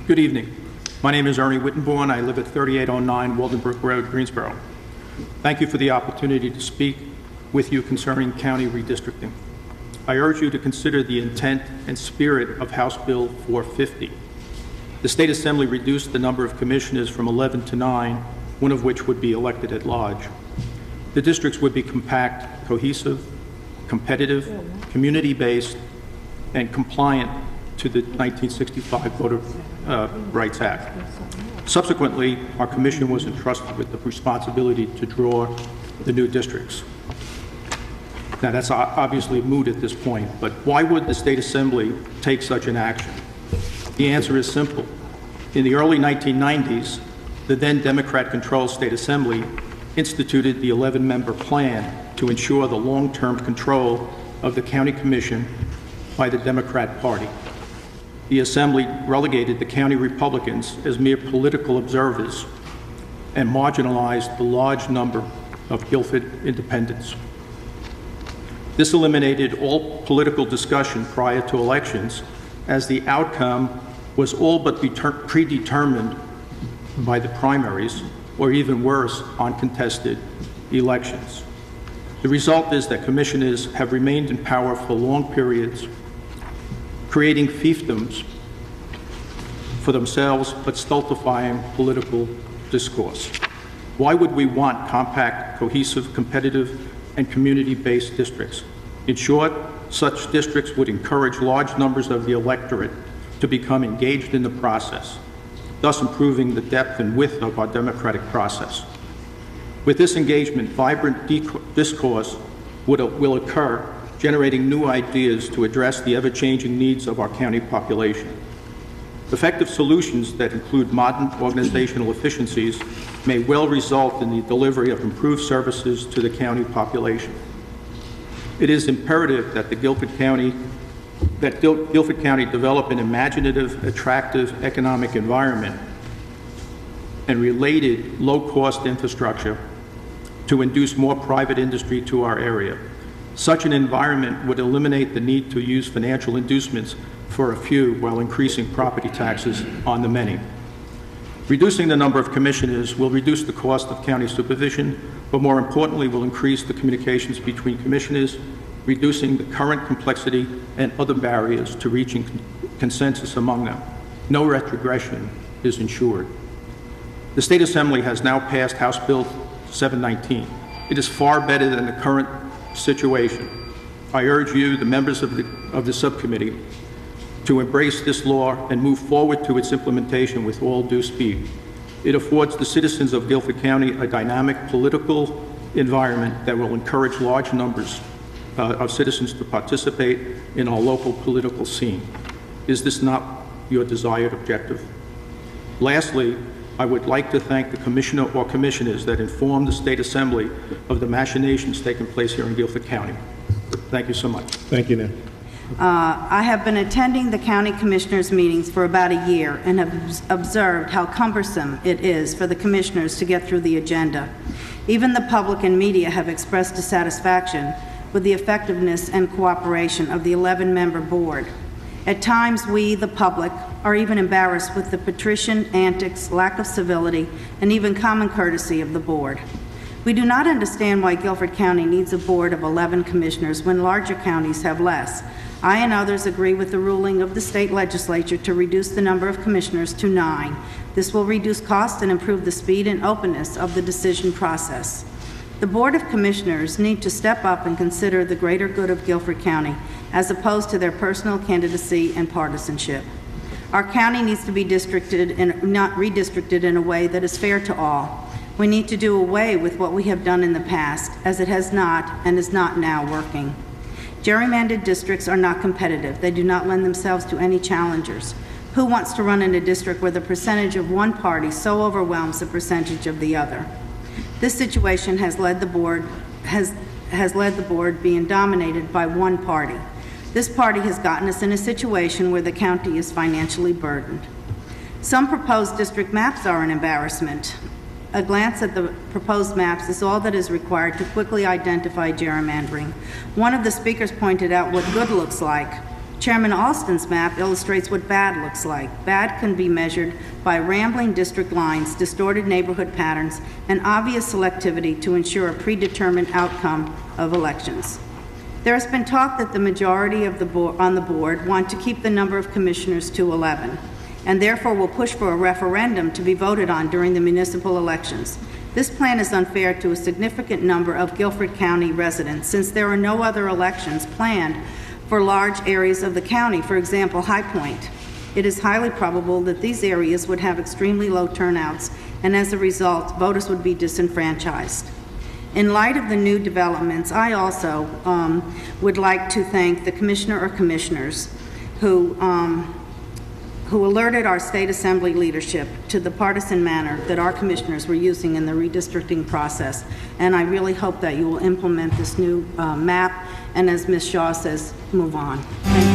Good evening. My name is Ernie Wittenborn. I live at 3809 Waldenbrook Road, Greensboro. Thank you for the opportunity to speak with you concerning county redistricting. I urge you to consider the intent and spirit of House Bill 450. The State Assembly reduced the number of commissioners from 11 to 9, one of which would be elected at large. The districts would be compact, cohesive, competitive, community-based, and compliant to the 1965 Voter Rights Act. Subsequently, our commission was entrusted with the responsibility to draw the new districts. Now, that's obviously moot at this point, but why would the State Assembly take such an action? The answer is simple. In the early 1990s, the then Democrat-controlled State Assembly instituted the 11-member plan to ensure the long-term control of the county commission by the Democrat Party. The Assembly relegated the county Republicans as mere political observers and marginalized the large number of Guilford independents. This eliminated all political discussion prior to elections, as the outcome was all but predetermined by the primaries, or even worse, uncontested elections. The result is that commissioners have remained in power for long periods, creating fiefdoms for themselves, but stultifying political discourse. Why would we want compact, cohesive, competitive, and community-based districts? In short, such districts would encourage large numbers of the electorate to become engaged in the process, thus improving the depth and width of our democratic process. With this engagement, vibrant discourse will occur, generating new ideas to address the ever-changing needs of our county population. Effective solutions that include modern organizational efficiencies may well result in the delivery of improved services to the county population. It is imperative that Guilford County develop an imaginative, attractive economic environment and related low-cost infrastructure to induce more private industry to our area. Such an environment would eliminate the need to use financial inducements for a few while increasing property taxes on the many. Reducing the number of commissioners will reduce the cost of county supervision, but more importantly will increase the communications between commissioners, reducing the current complexity and other barriers to reaching consensus among them. No retrogression is ensured. The State Assembly has now passed House Bill 719. It is far better than the current situation. I urge you, the members of the subcommittee, to embrace this law and move forward to its implementation with all due speed. It affords the citizens of Guilford County a dynamic political environment that will encourage large numbers of citizens to participate in our local political scene. Is this not your desired objective? Lastly, I would like to thank the commissioner or commissioners that informed the State Assembly of the machinations taking place here in Guilford County. Thank you so much. Thank you, Nick. I have been attending the county commissioners' meetings for about a year and have observed how cumbersome it is for the commissioners to get through the agenda. Even the public and media have expressed dissatisfaction with the effectiveness and cooperation of the 11-member board. At times, we, the public, are even embarrassed with the patrician antics, lack of civility, and even common courtesy of the board. We do not understand why Guilford County needs a board of 11 commissioners when larger counties have less. I and others agree with the ruling of the state legislature to reduce the number of commissioners to 9. This will reduce cost and improve the speed and openness of the decision process. The Board of Commissioners need to step up and consider the greater good of Guilford County as opposed to their personal candidacy and partisanship. Our county needs to be not redistricted in a way that is fair to all. We need to do away with what we have done in the past, as it has not and is not now working. Gerrymandered districts are not competitive. They do not lend themselves to any challengers. Who wants to run in a district where the percentage of one party so overwhelms the percentage of the other? This situation has led the board being dominated by one party. This party has gotten us in a situation where the county is financially burdened. Some proposed district maps are an embarrassment. A glance at the proposed maps is all that is required to quickly identify gerrymandering. One of the speakers pointed out what good looks like. Chairman Alston's map illustrates what bad looks like. Bad can be measured by rambling district lines, distorted neighborhood patterns, and obvious selectivity to ensure a predetermined outcome of elections. There has been talk that the majority of on the board want to keep the number of commissioners to 11, and therefore will push for a referendum to be voted on during the municipal elections. This plan is unfair to a significant number of Guilford County residents, since there are no other elections planned for large areas of the county, for example, High Point. It is highly probable that these areas would have extremely low turnouts, and as a result, voters would be disenfranchised. In light of the new developments, I also would like to thank the commissioner or commissioners who alerted our state assembly leadership to the partisan manner that our commissioners were using in the redistricting process. And I really hope that you will implement this new map, and as Ms. Shaw says, move on. Thank you.